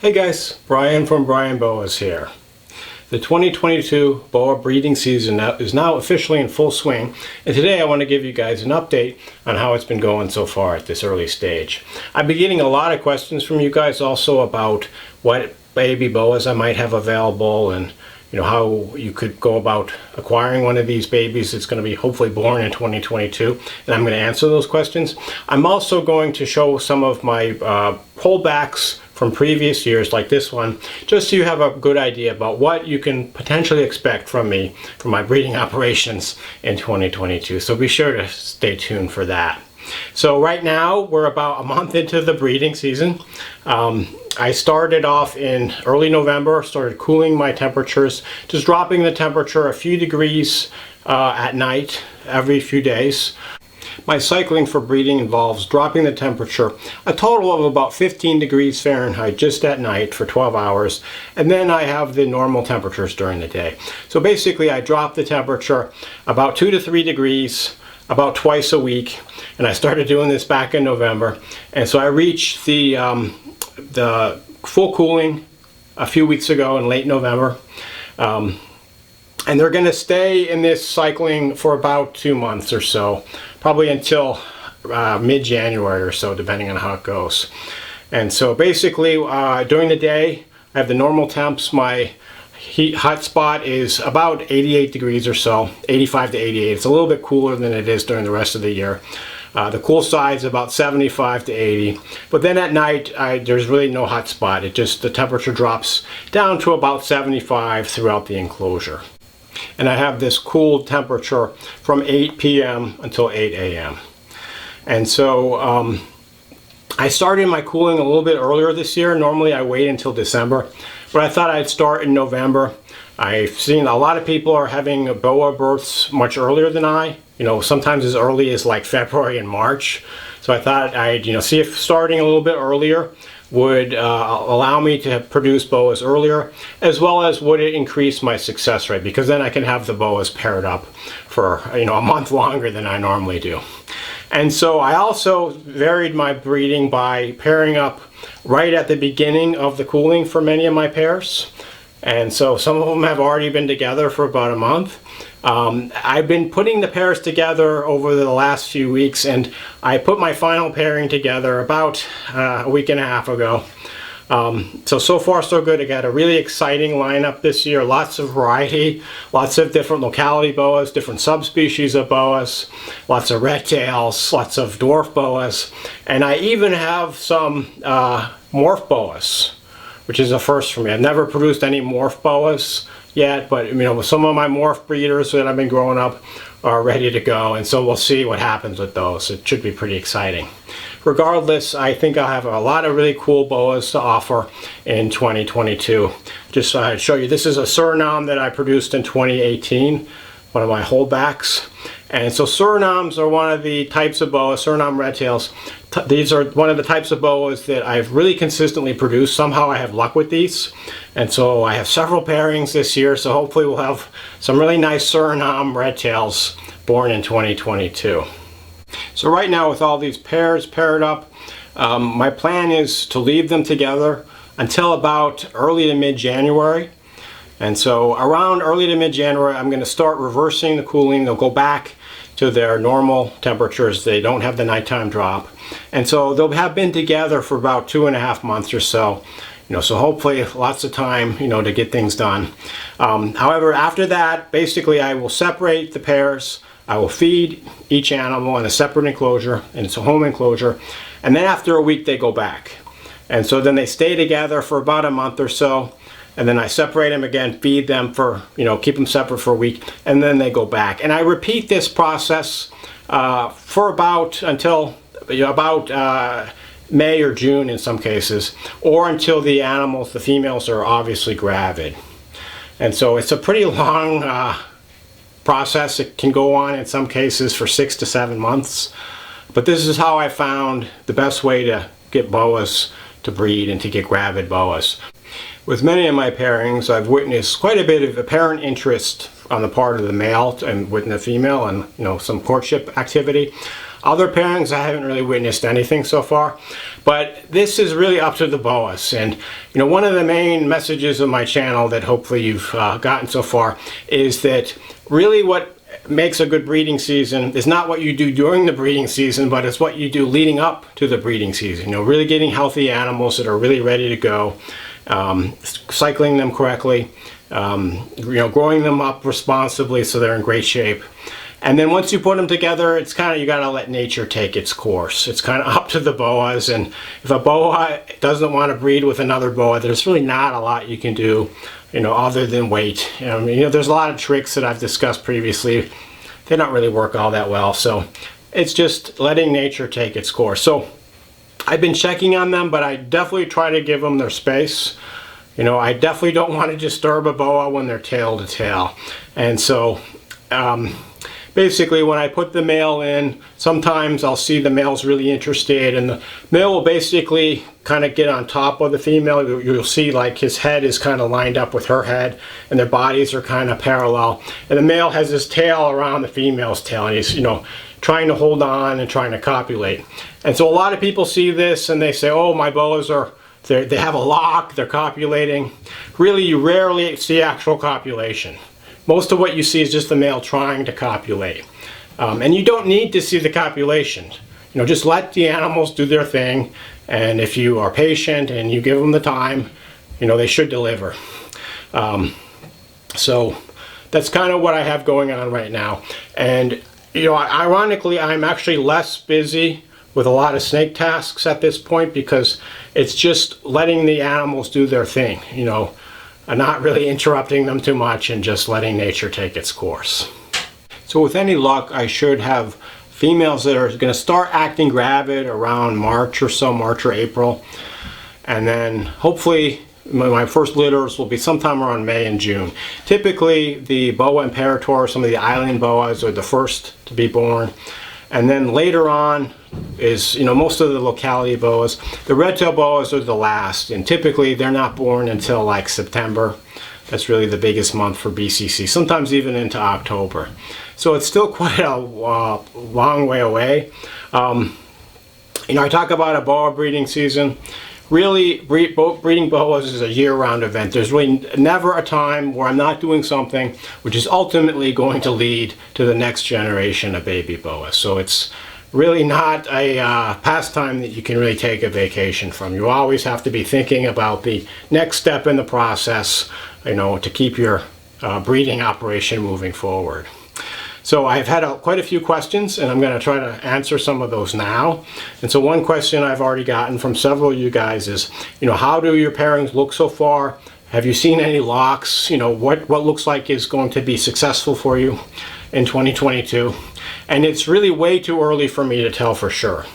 Hey guys, Brian from Boas here. The 2022 Boa breeding season is now officially in full swing, and today I want to give you guys an update on how it's been going so far at this early stage. I've been getting a lot of questions from you guys also about what baby boas I might have available and how you could go about acquiring one of these babies. It's going to be hopefully born in 2022, and I'm going to answer those questions. I'm also going to show some of my holdbacks from previous years like this one, just so you have a good idea about what you can potentially expect from me for my breeding operations in 2022. So be sure to stay tuned for that. So right now we're about a month into the breeding season. I started off in early November, started cooling my temperatures, just dropping the temperature a few degrees at night every few days. My cycling for breeding involves dropping the temperature a total of about 15 degrees Fahrenheit just at night for 12 hours, and then I have the normal temperatures during the day. So basically I drop the temperature about 2 to 3 degrees about twice a week, and I started doing this back in November, and so I reached the full cooling a few weeks ago in late November. And they're going to stay in this cycling for about 2 months or so, probably until mid-January or so, depending on how it goes. And so basically during the day I have the normal temps. My heat hot spot is about 88 degrees or so, 85 to 88. It's a little bit cooler than it is during the rest of the year. The cool side is about 75 to 80, but then at night there's really no hot spot. The temperature drops down to about 75 throughout the enclosure. And I have this cool temperature from 8 p.m. until 8 a.m. And so I started my cooling a little bit earlier this year. Normally I wait until December, but I thought I'd start in November. I've seen a lot of people are having boa births much earlier than I, sometimes as early as like February and March. So I thought I'd see if starting a little bit earlier would allow me to produce boas earlier, as well as would it increase my success rate, because then I can have the boas paired up for a month longer than I normally do. And so I also varied my breeding by pairing up right at the beginning of the cooling for many of my pairs. And so some of them have already been together for about a month. I've been putting the pairs together over the last few weeks, and I put my final pairing together about a week and a half ago. So far so good. I got a really exciting lineup this year, lots of variety, lots of different locality boas, different subspecies of boas, lots of red tails, lots of dwarf boas, and I even have some morph boas, which is a first for me. I've never produced any morph boas yet, but some of my morph breeders that I've been growing up are ready to go, and so we'll see what happens with those. It should be pretty exciting. Regardless, I think I'll have a lot of really cool boas to offer in 2022. Just to show you, this is a Suriname that I produced in 2018, one of my holdbacks. And so Surinames are one of the types of boas, Suriname Redtails. These are one of the types of boas that I've really consistently produced. Somehow I have luck with these. And so I have several pairings this year, so hopefully we'll have some really nice Suriname Redtails born in 2022. So right now, with all these pairs paired up, my plan is to leave them together until about early to mid-January. And so around early to mid-January, I'm going to start reversing the cooling. They'll go back to their normal temperatures. They don't have the nighttime drop. And so they'll have been together for about 2.5 months or so. So hopefully lots of time, to get things done. However, after that, basically I will separate the pairs. I will feed each animal in a separate enclosure, and it's a home enclosure. And then after a week, they go back. And so then they stay together for about a month or so. And then I separate them again, feed them for, keep them separate for a week, and then they go back. And I repeat this process for until May or June in some cases, or until the animals, the females, are obviously gravid. And so it's a pretty long process. It can go on in some cases for 6 to 7 months. But this is how I found the best way to get boas to breed and to get gravid boas. With many of my pairings, I've witnessed quite a bit of apparent interest on the part of the male and with the female, and some courtship activity. Other pairings, I haven't really witnessed anything so far, but this is really up to the Boas. And you know, one of the main messages of my channel that hopefully you've gotten so far is that really what makes a good breeding season is not what you do during the breeding season, but it's what you do leading up to the breeding season. You know, really getting healthy animals that are really ready to go, cycling them correctly, you know, growing them up responsibly so they're in great shape. And then once you put them together, it's kind of, you got to let nature take its course. It's kind of up to the Boas, and if a Boa doesn't want to breed with another Boa, there's really not a lot you can do, you know, other than wait. You know, there's a lot of tricks that I've discussed previously. They don't really work all that well, so it's just letting nature take its course. So I've been checking on them, but I definitely try to give them their space. You know, I definitely don't want to disturb a Boa when they're tail to tail. And so basically when I put the male in, sometimes I'll see the male's really interested, and the male will basically kind of get on top of the female. You'll see like his head is kind of lined up with her head, and their bodies are kind of parallel. And the male has his tail around the female's tail, and he's, you know, trying to hold on and trying to copulate. And so a lot of people see this and they say, oh, my Boas are, they have a lock, they're copulating. Really, you rarely see actual copulation. Most of what you see is just the male trying to copulate. And you don't need to see the copulation. You know, just let the animals do their thing, and if you are patient and you give them the time, you know, they should deliver. So that's kind of what I have going on right now. And, you know, ironically, I'm actually less busy with a lot of snake tasks at this point, because it's just letting the animals do their thing, you know, and not really interrupting them too much and just letting nature take its course. So with any luck, I should have females that are going to start acting gravid around March or so, March or April. And then hopefully my first litters will be sometime around May and June. Typically the Boa Imperator, some of the island Boas, are the first to be born. And then later on is, you know, most of the locality Boas. The Redtail Boas are the last, and typically they're not born until like September. That's really the biggest month for BCC, sometimes even into October. So it's still quite a long way away. You know, I talk about a Boa breeding season. Really, breeding Boas is a year-round event. There's really never a time where I'm not doing something which is ultimately going to lead to the next generation of baby Boas. So it's really not a pastime that you can really take a vacation from. You always have to be thinking about the next step in the process, you know, to keep your breeding operation moving forward. So I've had quite a few questions, and I'm going to try to answer some of those now. And so one question I've already gotten from several of you guys is, you know, how do your pairings look so far? Have you seen any locks? You know, what looks like is going to be successful for you in 2022? And it's really way too early for me to tell for sure.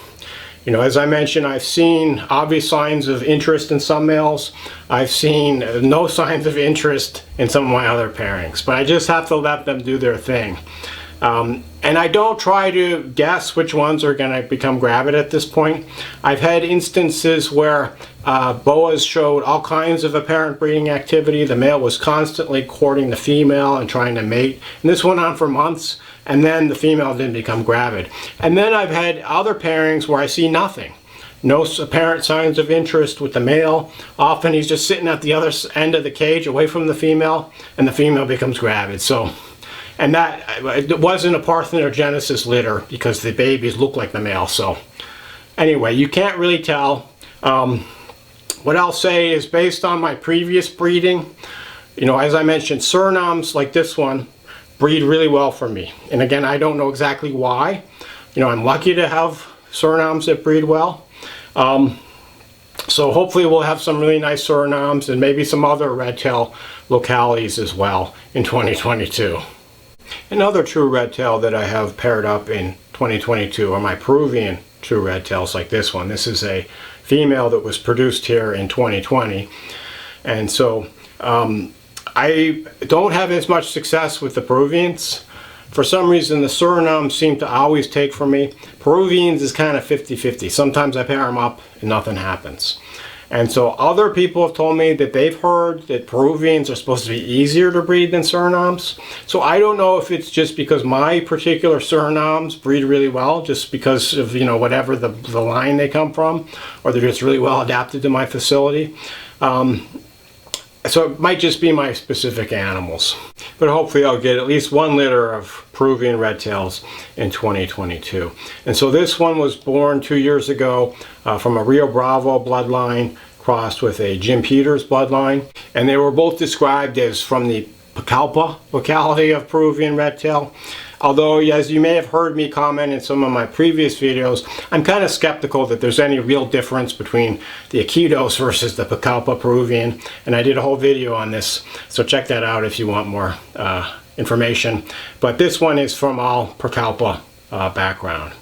You know, as I mentioned, I've seen obvious signs of interest in some males. I've seen no signs of interest in some of my other pairings, but I just have to let them do their thing. And I don't try to guess which ones are going to become gravid at this point. I've had instances where Boas showed all kinds of apparent breeding activity. The male was constantly courting the female and trying to mate, and this went on for months, and then the female didn't become gravid. And then I've had other pairings where I see nothing. No apparent signs of interest with the male. Often he's just sitting at the other end of the cage away from the female, and the female becomes gravid. So, and that, it wasn't a parthenogenesis litter because the babies look like the male. So anyway, you can't really tell. What I'll say is, based on my previous breeding, you know, as I mentioned, Surinams like this one breed really well for me. And again, I don't know exactly why. You know, I'm lucky to have Surinams that breed well. So hopefully we'll have some really nice Surinams and maybe some other redtail localities as well in 2022. Another true redtail that I have paired up in 2022 are my Peruvian true redtails like this one. This is a female that was produced here in 2020. And so I don't have as much success with the Peruvians. For some reason, the Suriname seem to always take for me. Peruvians is kind of 50-50. Sometimes I pair them up and nothing happens. And so other people have told me that they've heard that Peruvians are supposed to be easier to breed than Surinams. So I don't know if it's just because my particular Surinams breed really well, just because of, you know, whatever the line they come from, or they're just really well adapted to my facility. So it might just be my specific animals. But hopefully I'll get at least one litter of Peruvian red tails in 2022. And so this one was born 2 years ago from a Rio Bravo bloodline crossed with a Jim Peters bloodline. And they were both described as from the Pucallpa locality of Peruvian red tail. Although, as you may have heard me comment in some of my previous videos, I'm kind of skeptical that there's any real difference between the Iquitos versus the Pucallpa Peruvian, and I did a whole video on this, so check that out if you want more information. But this one is from all Pucallpa background.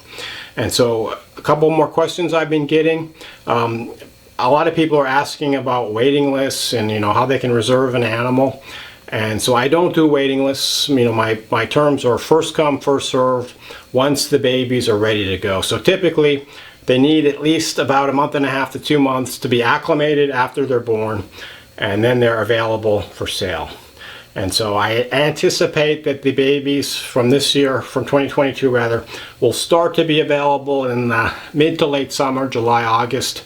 And so a couple more questions I've been getting. A lot of people are asking about waiting lists and, you know, how they can reserve an animal. And so I don't do waiting lists. You know, my terms are first come, first served once the babies are ready to go. So typically they need at least about 1.5 to 2 months to be acclimated after they're born, and then they're available for sale. And so I anticipate that the babies from this year, from 2022 rather, will start to be available in mid to late summer, July, August.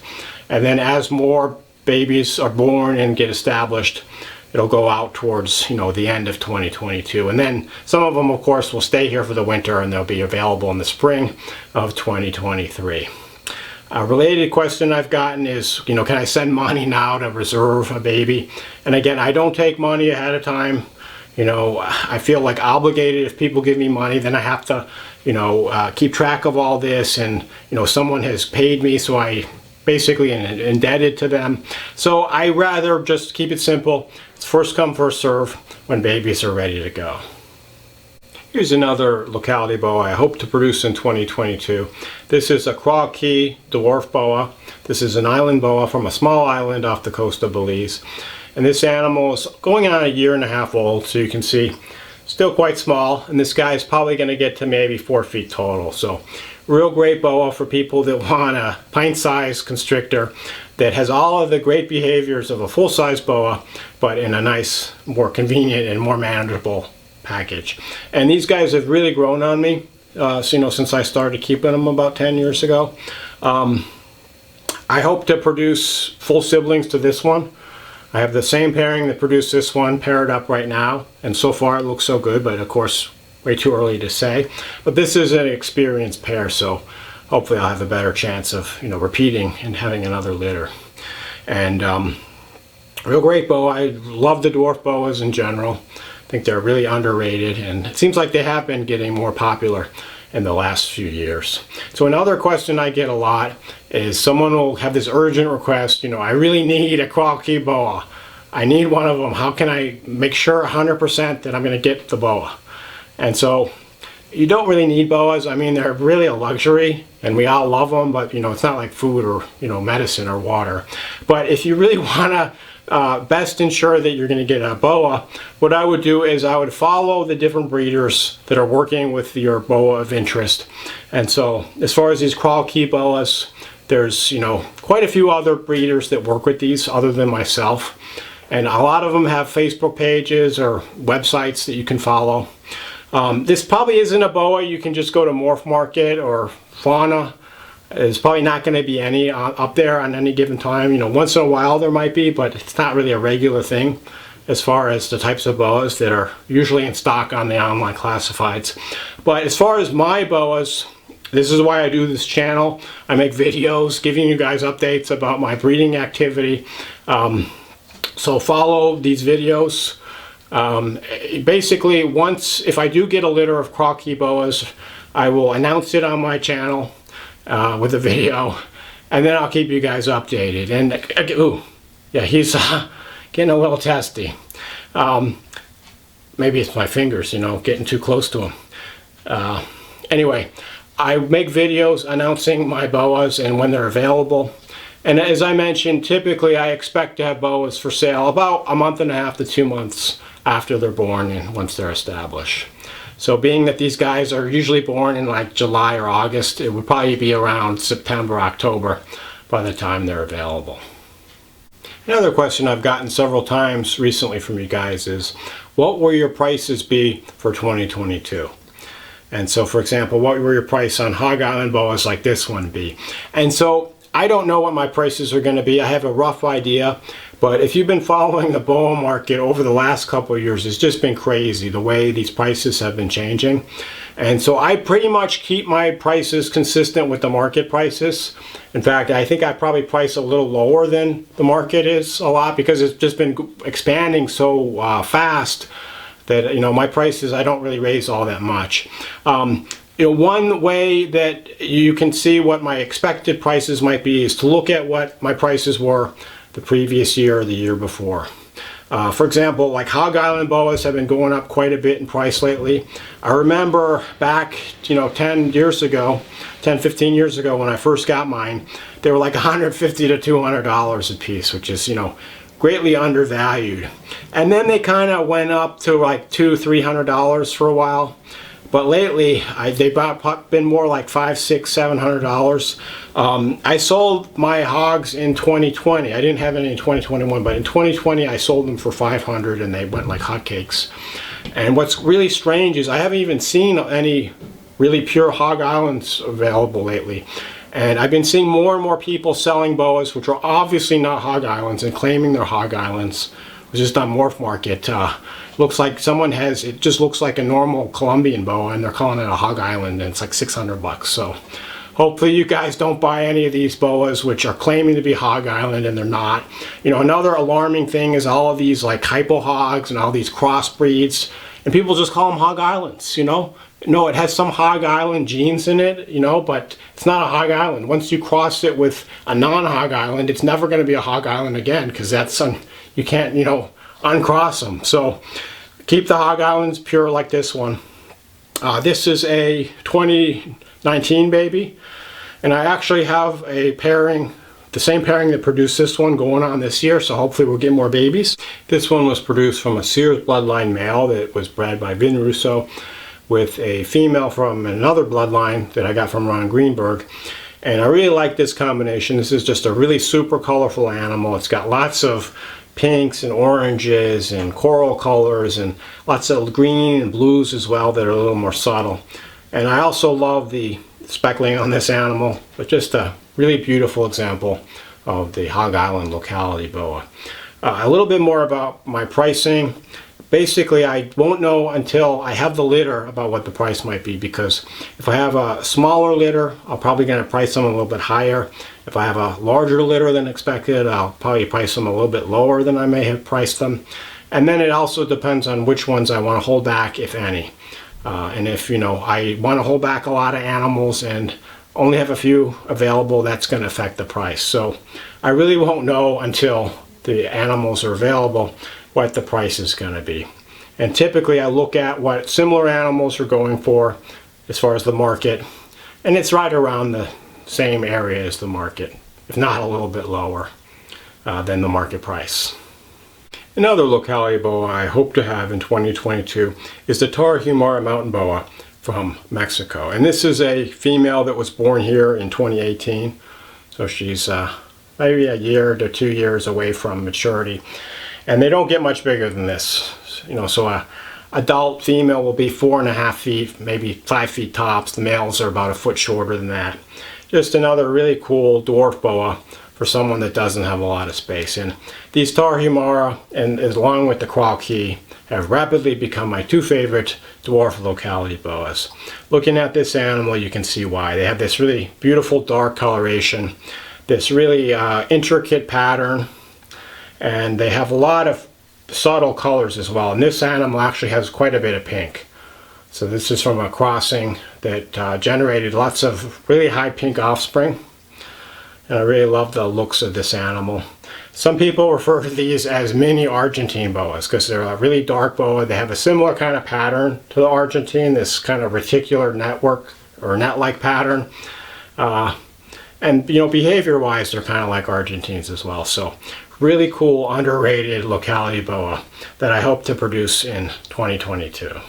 And then as more babies are born and get established, it'll go out towards, you know, the end of 2022. And then some of them, of course, will stay here for the winter and they'll be available in the spring of 2023. A related question I've gotten is, you know, can I send money now to reserve a baby? And again, I don't take money ahead of time. You know, I feel like obligated. If people give me money, then I have to, you know, keep track of all this. And, you know, someone has paid me, so I basically indebted to them. So I rather just keep it simple. It's first come, first serve when babies are ready to go. Here's another locality boa I hope to produce in 2022. This is a Cay dwarf boa. This is an island boa from a small island off the coast of Belize. And this animal is going on 1.5 years old, so you can see still quite small. And this guy is probably going to get to maybe 4 feet total. So real great boa for people that want a pint-sized constrictor that has all of the great behaviors of a full-size boa, but in a nice, more convenient and more manageable package. And these guys have really grown on me, so, you know, since I started keeping them about 10 years ago. I hope to produce full siblings to this one. I have the same pairing that produced this one paired up right now, and so far it looks so good, but of course way too early to say. But this is an experienced pair, so hopefully I'll have a better chance of, you know, repeating and having another litter. And real great boa. I love the dwarf boas in general. I think they're really underrated, and it seems like they have been getting more popular in the last few years. So another question I get a lot is someone will have this urgent request, you know, I really need a Cay Boa. I need one of them. How can I make sure 100% that I'm going to get the boa? And so you don't really need boas. I mean, they're really a luxury and we all love them, but, you know, it's not like food or, you know, medicine or water. But if you really want to best ensure that you're going to get a boa, what I would do is I would follow the different breeders that are working with your boa of interest. And so as far as these Cay Boas, there's, you know, quite a few other breeders that work with these other than myself. And a lot of them have Facebook pages or websites that you can follow. This probably isn't a boa you can just go to Morph Market or Fauna. There's probably not going to be any up there on any given time. You know, once in a while there might be, but it's not really a regular thing as far as the types of boas that are usually in stock on the online classifieds. But as far as my boas, this is why I do this channel. I make videos giving you guys updates about my breeding activity. So follow these videos. Basically, once, if I do get a litter of Cay Boas, I will announce it on my channel with a video, and then I'll keep you guys updated. And ooh, yeah, he's getting a little testy. Maybe it's my fingers, you know, getting too close to him. Anyway, I make videos announcing my boas and when they're available. And as I mentioned, typically I expect to have boas for sale about 1.5 to 2 months after they're born and once they're established. So being that these guys are usually born in like July or August, it would probably be around September, October by the time they're available. Another question I've gotten several times recently from you guys is, what will your prices be for 2022? And so, for example, what will your price on Hog Island Boas like this one be? And so, I don't know what my prices are going to be. I have a rough idea, but if you've been following the boa market over the last couple of years, it's just been crazy the way these prices have been changing. And so I pretty much keep my prices consistent with the market prices. In fact, I think I probably price a little lower than the market is a lot, because it's just been expanding so fast that, you know, my prices, I don't really raise all that much. You know, one way that you can see what my expected prices might be is to look at what my prices were the previous year or the year before. For example, like Hog Island Boas have been going up quite a bit in price lately. I remember back, you know, 10 years ago, 10, 15 years ago when I first got mine, they were like $150 to $200 a piece, which is, you know, greatly undervalued. And then they kind of went up to like $200, $300 for a while. But lately, they've been more like $500, $600, $700. I sold my hogs in 2020. I didn't have any in 2021, but in 2020, I sold them for $500, and they went like hotcakes. And what's really strange is I haven't even seen any really pure Hog Islands available lately. And I've been seeing more and more people selling boas, which are obviously not Hog Islands, and claiming they're Hog Islands. It was just on Morph Market. Looks like someone has, it just looks like a normal Colombian boa, and they're calling it a Hog Island, and it's like $600. So hopefully you guys don't buy any of these boas which are claiming to be Hog Island and they're not. You know, another alarming thing is all of these like hypo hogs and all these crossbreeds, and people just call them Hog Islands, you know. No, it has some Hog Island genes in it, you know, but it's not a Hog Island. Once you cross it with a non-Hog Island, it's never going to be a Hog Island again, because that's you can't, you know, uncross them. So keep the Hog Islands pure like this one. This is a 2019 baby, and I actually have a pairing, the same pairing that produced this one, going on this year, so hopefully we'll get more babies. This one was produced from a Sears bloodline male that was bred by Vin Russo, with a female from another bloodline that I got from Ron Greenberg. And I really like this combination. This is just a really super colorful animal. It's got lots of pinks and oranges and coral colors, and lots of green and blues as well that are a little more subtle. And I also love the speckling on this animal, but just a really beautiful example of the Hog Island locality boa. A little bit more about my pricing. Basically, I won't know until I have the litter about what the price might be, because if I have a smaller litter, I'll probably going to price them a little bit higher. If I have a larger litter than expected, I'll probably price them a little bit lower than I may have priced them. And then it also depends on which ones I want to hold back, if any. And if, you know, I want to hold back a lot of animals and only have a few available, that's going to affect the price. So I really won't know until the animals are available what the price is going to be. And typically I look at what similar animals are going for as far as the market, and it's right around the same area as the market, if not a little bit lower than the market price. Another locality boa I hope to have in 2022 is the Tarahumara Mountain Boa from Mexico. And this is a female that was born here in 2018, so she's maybe a year to 2 years away from maturity. And they don't get much bigger than this, you know. So a adult female will be 4.5 feet, maybe 5 feet tops. The males are about a foot shorter than that. Just another really cool dwarf boa for someone that doesn't have a lot of space. And these Tarahumara, and along with the Cay, have rapidly become my two favorite dwarf locality boas. Looking at this animal, you can see why. They have this really beautiful dark coloration, this really intricate pattern, and they have a lot of subtle colors as well. And this animal actually has quite a bit of pink. So this is from a crossing that generated lots of really high pink offspring. And I really love the looks of this animal. Some people refer to these as mini Argentine boas because they're a really dark boa. They have a similar kind of pattern to the Argentine, this kind of reticular network or net-like pattern. And, you know, behavior-wise, they're kind of like Argentines as well. So really cool, underrated locality boa that I hope to produce in 2022.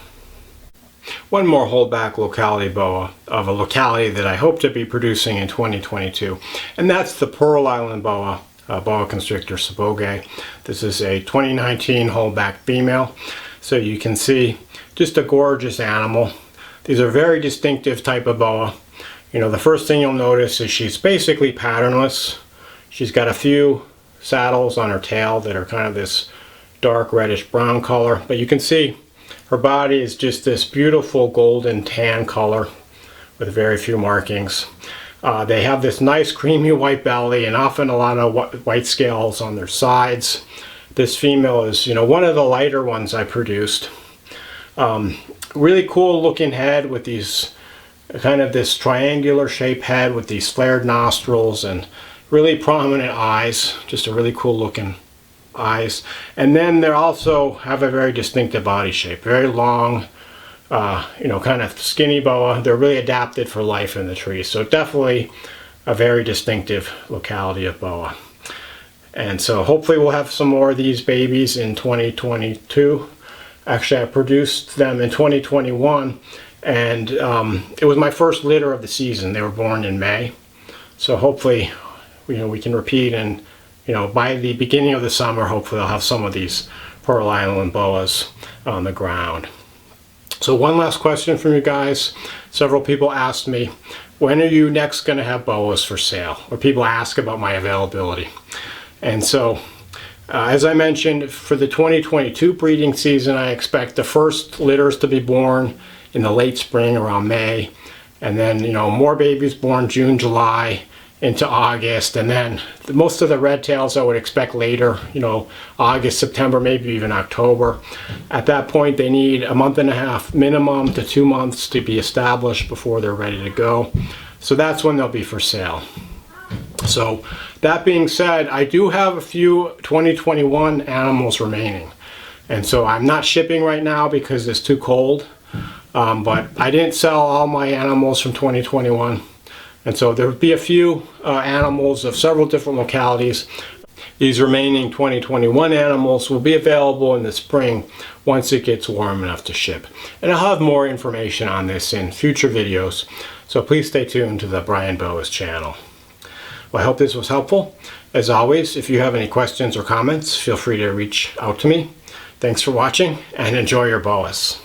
One more holdback locality boa of a locality that I hope to be producing in 2022, and that's the Peru Island Boa boa constrictor sabogae. This is a 2019 holdback female. So you can see just a gorgeous animal. These are very distinctive type of boa. You know, the first thing you'll notice is she's basically patternless. She's got a few saddles on her tail that are kind of this dark reddish brown color, but you can see her body is just this beautiful golden tan color with very few markings. They have this nice creamy white belly and often a lot of white scales on their sides. This female is, you know, one of the lighter ones I produced. Really cool looking head with these kind of this triangular shaped head with these flared nostrils and really prominent eyes. Just a really cool looking eyes. And then they also have a very distinctive body shape, very long, you know, kind of skinny boa. They're really adapted for life in the trees. So definitely a very distinctive locality of boa. And so hopefully we'll have some more of these babies in 2022. Actually, I produced them in 2021, and it was my first litter of the season. They were born in May. So hopefully, you know, we can repeat, and you know, by the beginning of the summer, hopefully I'll have some of these Peru Island Boas on the ground. So one last question from you guys. Several people asked me, when are you next going to have boas for sale? Or people ask about my availability. And so, as I mentioned, for the 2022 breeding season, I expect the first litters to be born in the late spring, around May. And then, you know, more babies born June, July, into August. And then most of the red tails I would expect later, you know, August, September, maybe even October. At that point, they need a month and a half minimum to 2 months to be established before they're ready to go. So that's when they'll be for sale. So that being said, I do have a few 2021 animals remaining. And so I'm not shipping right now because it's too cold. But I didn't sell all my animals from 2021. And so there will be a few animals of several different localities. These remaining 2021 animals will be available in the spring once it gets warm enough to ship. And I'll have more information on this in future videos. So please stay tuned to the Brian Boas channel. Well, I hope this was helpful. As always, if you have any questions or comments, feel free to reach out to me. Thanks for watching and enjoy your boas.